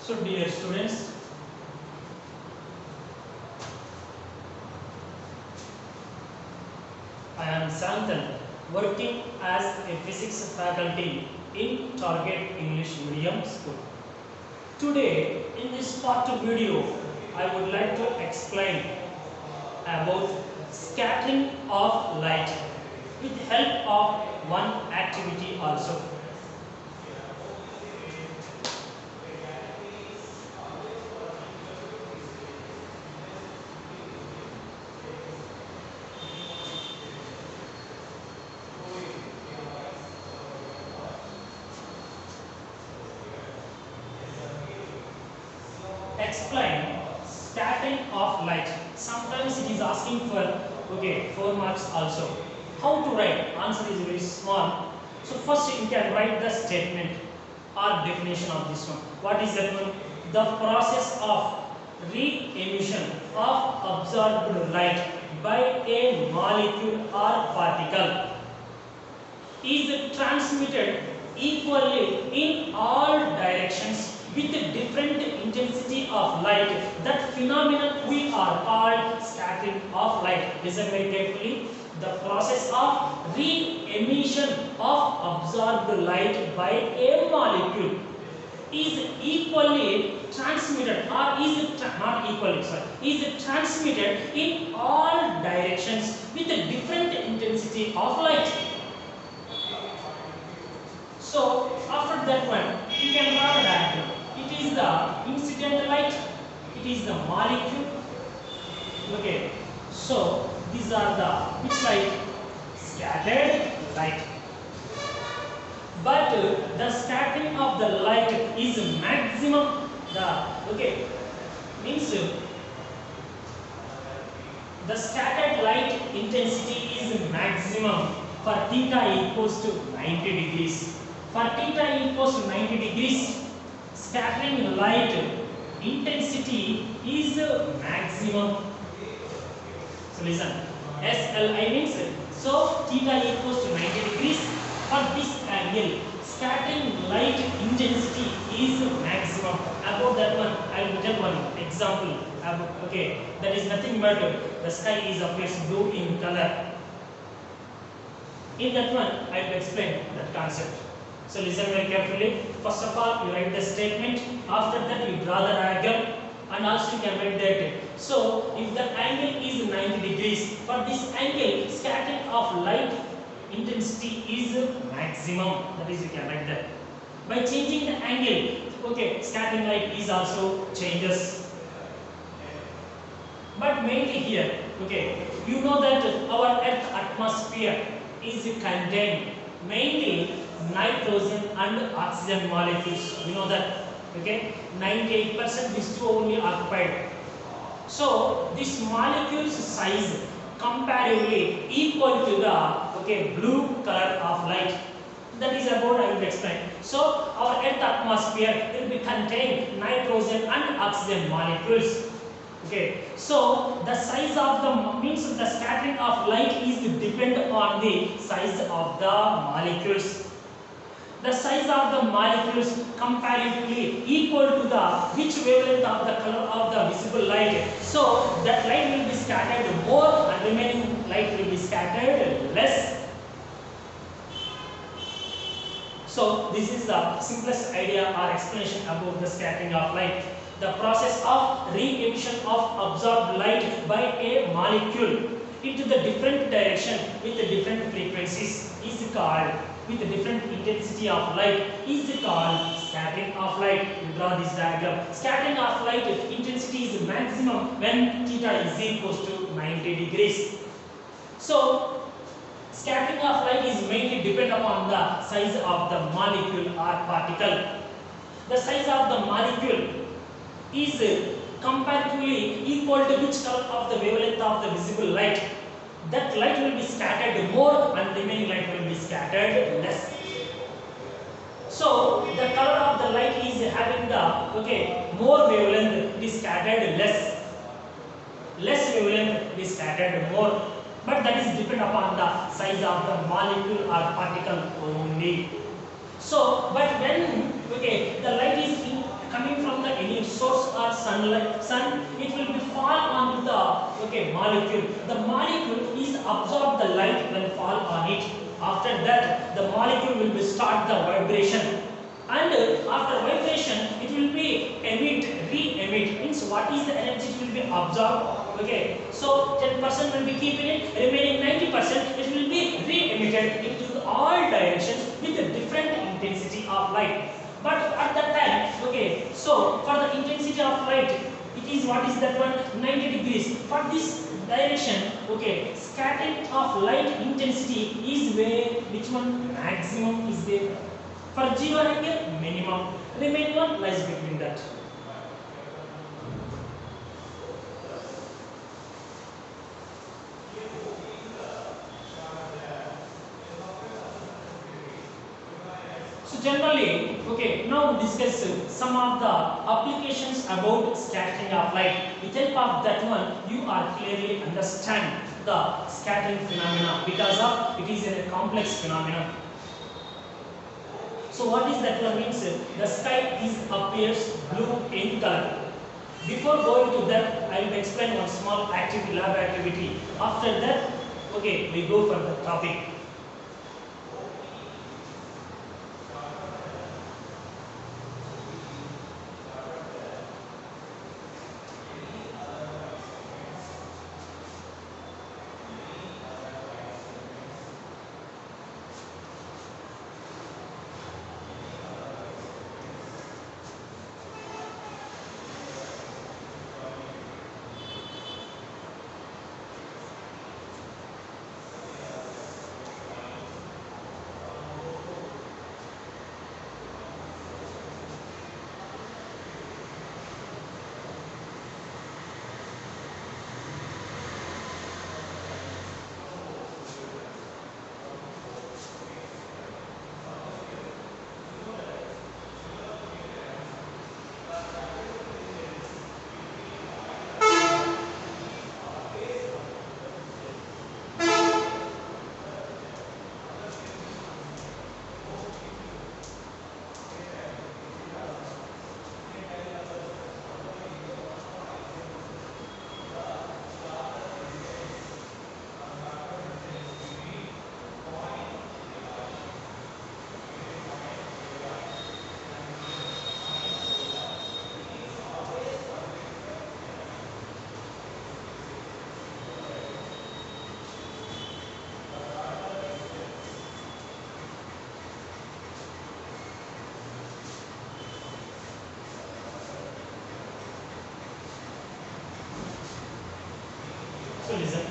So dear students, I am Santhan, working as a physics faculty in Target English Medium School. Today, in this part 2 video, I would like to explain about scattering of light with help of one activity also. Explain scattering of light. Sometimes it is asking for 4 marks also. How to write? Answer is very small. So first you can write the statement or definition of this one. What is that one? The process of re-emission of absorbed light by a molecule or particle is transmitted equally in all directions with a different intensity of light. That phenomenon we are called scattering of light. Listen very carefully. The process of re-emission of absorbed light by a molecule is equally transmitted, or is transmitted in all directions with a different intensity of light. So after that one, you can draw a diagram. It is the incident light, it is the molecule. Okay, so these are the which light? Scattered light. But the scattering of the light is maximum. Means the scattered light intensity is maximum for theta equals to 90 degrees. For theta equals to 90 degrees, scattering light intensity is maximum. So listen, SLI means, so theta equals to 90 degrees. For this angle, scattering light intensity is maximum. About that one, I will take one example. That is nothing but the sky is appears blue in color. In that one, I will explain that concept. So listen very carefully. First of all, you write the statement. After that, you draw the diagram, and also you can write that. So if the angle is 90 degrees, for this angle, scattering of light intensity is maximum. That is, you can write that. By changing the angle, scattering light is also changes. But mainly here, you know that our Earth atmosphere is contained mainly nitrogen and oxygen molecules. You know that, 98% these two only occupied. So this molecule's size comparatively equal to the blue color of light. That is about I will explain. So our Earth atmosphere will be contain nitrogen and oxygen molecules. So the size of the means the scattering of light is depend on the size of the molecules. The size of the molecules comparatively equal to the which wavelength of the color of the visible light. So that light will be scattered more and remaining light will be scattered less. So this is the simplest idea or explanation about the scattering of light. The process of re-emission of absorbed light by a molecule into the different direction with the different frequencies is called, with the different intensity of light is called scattering of light. You draw this diagram. Scattering of light intensity is maximum when theta is equals to 90 degrees. So scattering of light is mainly depend upon the size of the molecule or particle. The size of the molecule is comparatively equal to which color of the wavelength of the visible light. That light will be scattered more and remaining light will be scattered less. So the color of the light is having the more wavelength, it is scattered less. Less wavelength, it is scattered more. But that is depend upon the size of the molecule or particle only. So, but when the light is coming from the sun, it will be fall onto the molecule. The molecule is absorb the light when fall on it. After that, the molecule will be start the vibration, and after vibration, it will be re-emit. Means what is the energy it will be absorbed? Okay, so 10% will be keep in it, remaining 90% it will be re-emitted into all directions with a different intensity of light. But at that time, okay, so for the intensity of light, it is what is that one 90 degrees. For this direction, okay, scattering of light intensity is where which one maximum is there. For 0 angle, minimum. Remaining one lies between that. So generally, okay, now discuss some of the applications about scattering of light. With help of that one, you are clearly understand the scattering phenomena because of it is a complex phenomenon. So what is that one means? The sky appears blue in color. Before going to that, I will explain one small lab activity. After that, okay, we go for the topic. So listen.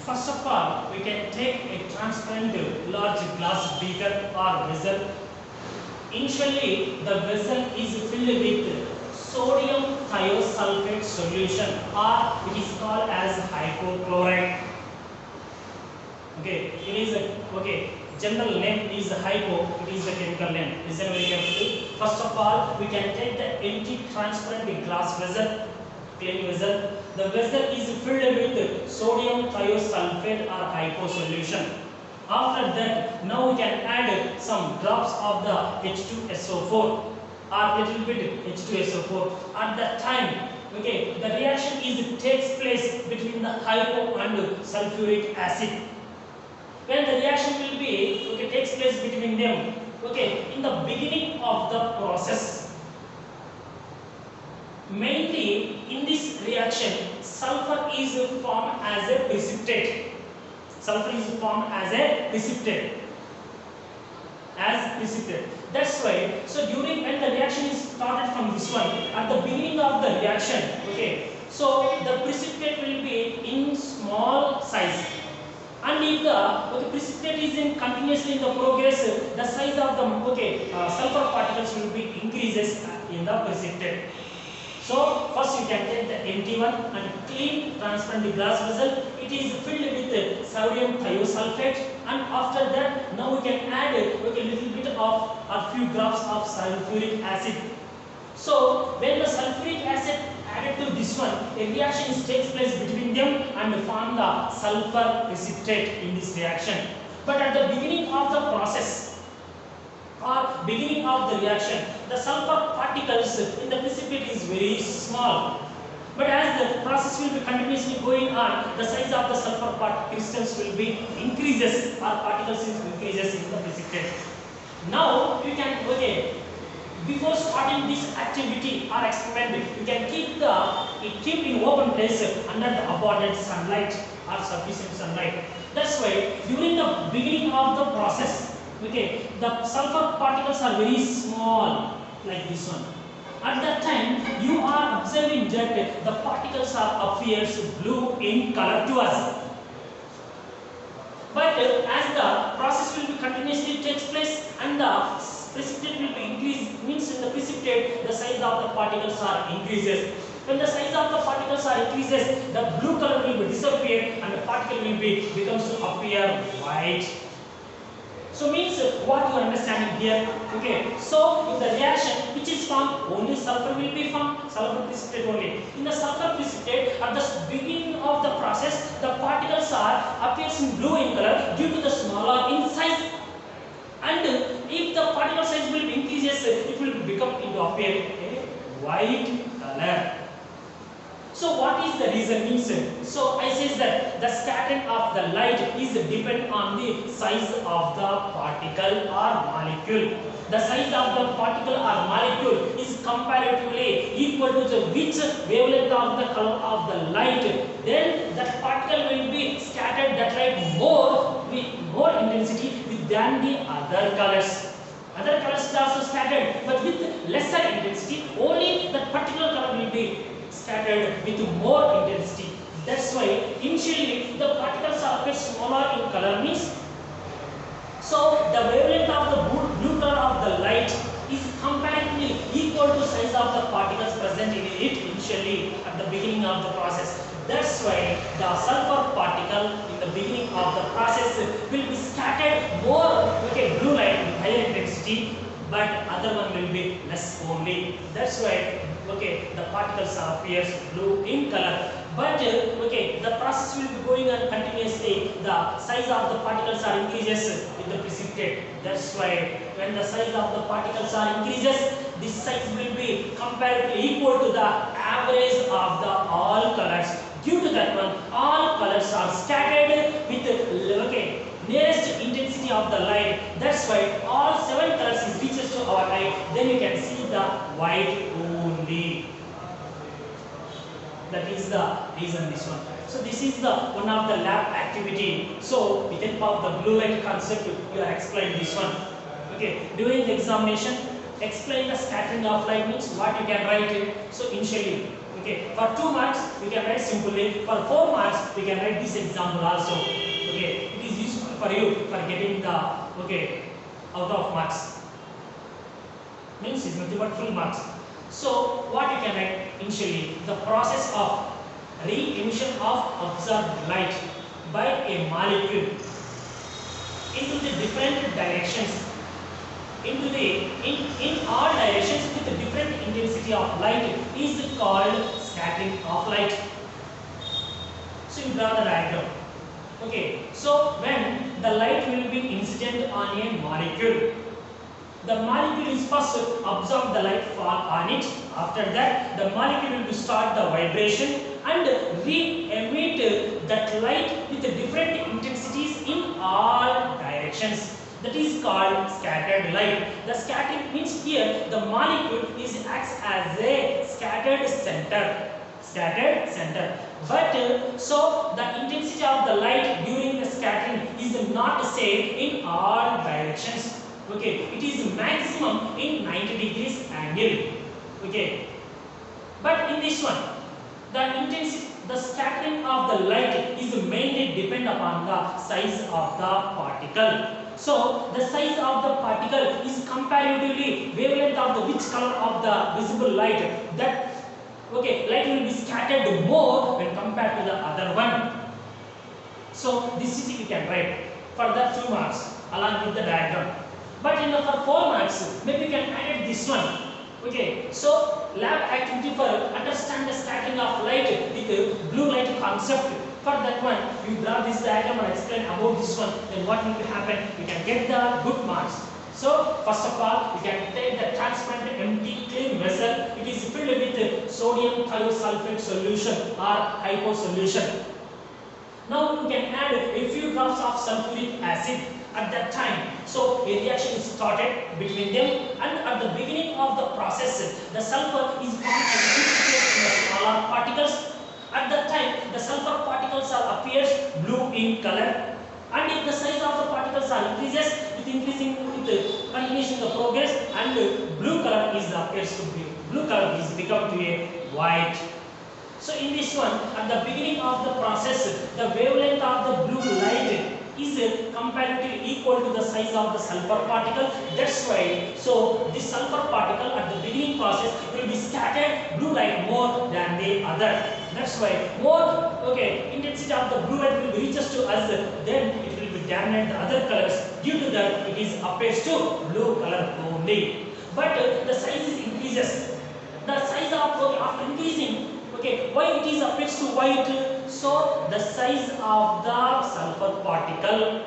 First of all, we can take a transparent large glass beaker or vessel. Initially, the vessel is filled with sodium thiosulfate solution, or it is called as hypochlorite. Okay, it is general name is hypo, it is the chemical name. Listen very carefully. First of all, we can take the empty transparent glass vessel, clean vessel. The vessel is filled with sodium thiosulfate or hypo solution. After that, now we can add some drops of the H2SO4 or little bit H2SO4. At that time, okay, the reaction takes place between the hypo and sulfuric acid. When the reaction will be takes place between them, okay, in the beginning of the process, mainly in this reaction, sulfur is formed as a precipitate. Sulfur is formed as a precipitate. That's why. So during when the reaction is started from this one, at the beginning of the reaction, okay, so the precipitate will be in small size. And if the precipitate is in continuously in the progress, the size of the sulfur particles will be increases in the precipitate. So first you can take the empty one and clean transparent glass vessel. It is filled with sodium thiosulfate, and after that now we can add a little bit of a few drops of sulfuric acid. So when the sulfuric acid added to this one, a reaction takes place between them and form the sulfur precipitate in this reaction. But at the beginning of the process or beginning of the reaction, the sulfur particles in the precipitate is very small. But as the process will be continuously going on, the size of the sulfur crystals will be increases or particles increases in the precipitate. Now you can before starting this activity or experiment, you can keep in open place under the abundant sunlight or sufficient sunlight. That's why during the beginning of the process, the sulfur particles are very small like this one. At that time, you are observing that the particles appears blue in color to us. But as the process will be continuously takes place and the precipitate will be increased, means in the precipitate the size of the particles are increases. When the size of the particles are increases, the blue color will be disappear and the particle will be becomes to appear white. So means what you are understanding here. So in the reaction which is formed, only sulfur will be formed, sulfur precipitate only. In the sulfur precipitate, at the beginning of the process, the particles are appears in blue in color due to the smaller in size. And if the particle size will increases, it will become into appear a white color. So what is the reason means? So I says that the scattering of the light is depend on the size of the particle or molecule. The size of the particle or molecule is comparatively equal to the which wavelength of the color of the light. Then that particle will be scattered that light more with more intensity than the other colors. Other colors are also scattered, but with lesser intensity. Only that particular color will be scattered with more intensity. That's why initially the particles are a bit smaller in color means. So the wavelength of the blue color of the light is comparatively equal to size of the particles present in it initially at the beginning of the process. That's why the sulfur particle in the beginning of the process will be scattered more blue light with higher intensity, but other one will be less only. That's why the particles appears blue in color. But the process will be going on continuously. The size of the particles are increases with the precipitate. That's why when the size of the particles are increases, this size will be comparatively equal to the average of the all colors. Due to that one, all colors are scattered with nearest intensity of the light. That's why all 7 colors is reaches to our eye. Then you can see the white only. That is the reason this one. So this is the one of the lab activity. So with the help of the blue light concept, you are explain this one. During the examination, explain the scattering of light means what you can write. So initially, for 2 marks we can write simply. For 4 marks we can write this example also. It is useful for you for getting the out of marks. Means it's nothing but full marks. So what you can write initially, the process of re-emission of observed light by a molecule into the different directions, in all directions with a different intensity of light is called scattering of light. So you draw the diagram. So when the light will be incident on a molecule, the molecule is first absorb the light fall on it. After that, the molecule will start the vibration and re-emit that light with different intensities in all directions. That is called scattered light. The scattering means here the molecule acts as a scattered center. But so the intensity of the light during the scattering is not the same in all directions. It is maximum in 90 degrees angle. But in this one, the intensity, the scattering of the light is mainly depend upon the size of the particle. So the size of the particle is comparatively wavelength of the which color of the visible light. That light will scattered more when compared to the other one. So this is you can write for the 2 marks along with the diagram. But in the for 4 marks, maybe you can add this one. Okay, so lab activity for understand the scattering of light with blue light concept. For that one, you draw this diagram and explain about this one. Then what will happen? You can get the good marks. So first of all, you can take the transparent empty clean vessel. It is filled with sodium thiosulfate solution or hypo solution. Now you can add a few drops of sulfuric acid at that time. So a reaction is started between them, and at the beginning of the process, the sulfur is formed as in the smaller particles. At that time, the sulfur particles are appears blue in color, and if the size of the particles are increases, with increasing with continuation the progress, and blue color is appears to be blue color is become to a white. So in this one, at the beginning of the process, the wavelength of the blue light is comparatively equal to the size of the sulfur particle. That's why, so this sulfur particle at the beginning process will be scattered blue light more than the other. That's why more intensity of the blue light will reaches to us, then it will be dominate the other colors. Due to that, it is appears to blue color only. But the size is increases. The size of after increasing. Why it is appears to white? So the size of the sulfur particle,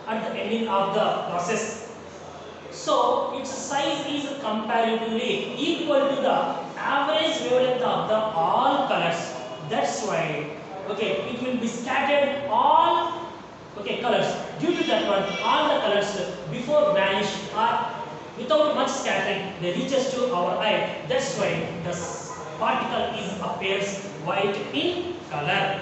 at the ending of the process. So its size is comparatively equal to the average wavelength of the all colors. That's why, it will be scattered all, colors. Due to that one, all the colors before vanish or without much scattering, they reaches to our eye. That's why the particle is appears white in color.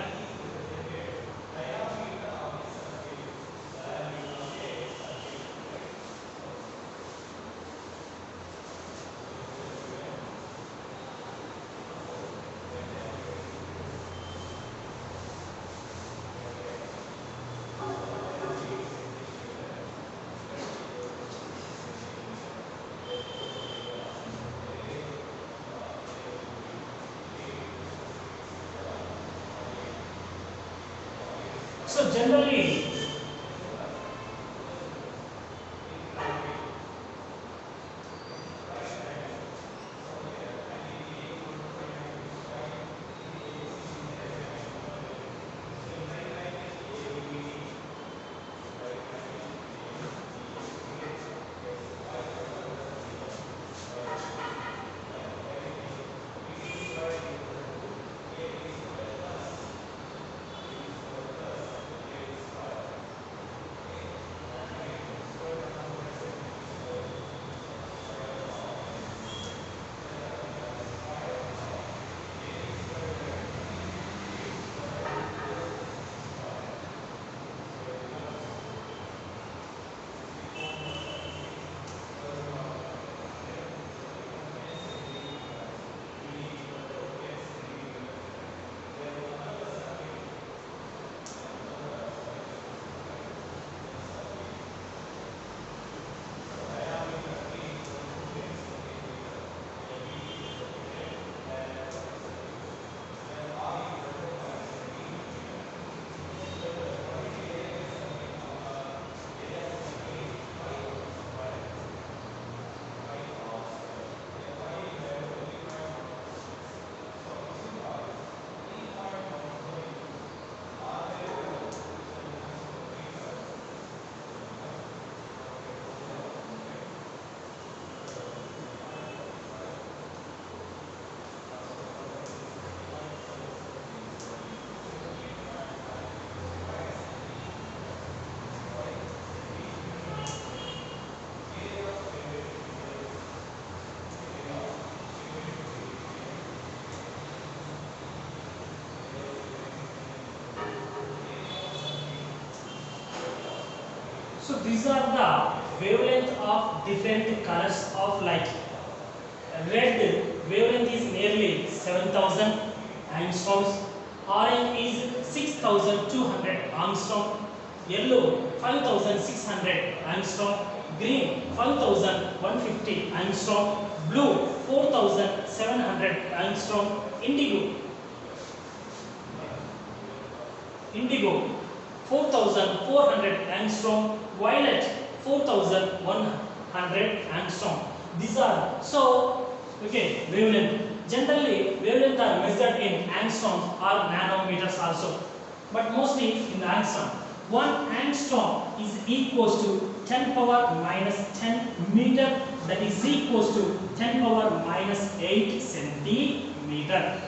So generally, so these are the wavelength of different colors of light. Red wavelength is nearly 7,000 angstroms. Orange is 6,200 angstrom. Yellow 5,600 angstrom. Green 5,150 angstrom. Blue 4700 angstrom. Indigo 4400 angstrom. Violet 4100 angstrom. These are so okay wavelength. Generally wavelength are measured in angstroms or nanometers also, but mostly in the angstrom. 1 angstrom is equals to 10 power minus 10 meter, that is equals to 10 power minus 8 centimeter.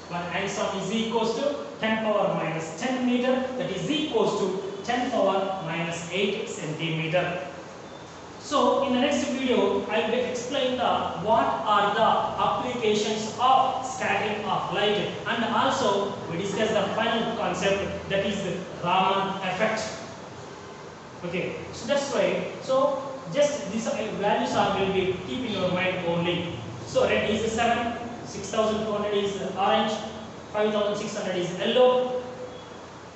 1 angstrom is equals to 10 power minus 10 meter, that is equals to 10 power minus 8 centimeter. So in the next video I will explain the what are the applications of scattering of light, and also we discuss the final concept, that is the Raman effect. Okay, so that's why just these values are will be keep in your mind only. So red is 7, 6200 is orange, 5600 is yellow.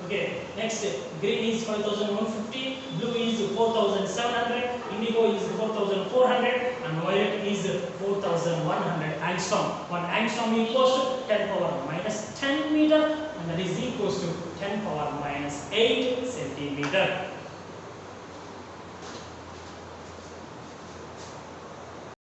Okay, next green is 5150, blue is 4700, indigo is 4400, and violet is 4100 angstrom. 1 angstrom equals to 10 power minus 10 meter, and that is equals to 10 power minus 8 centimeter.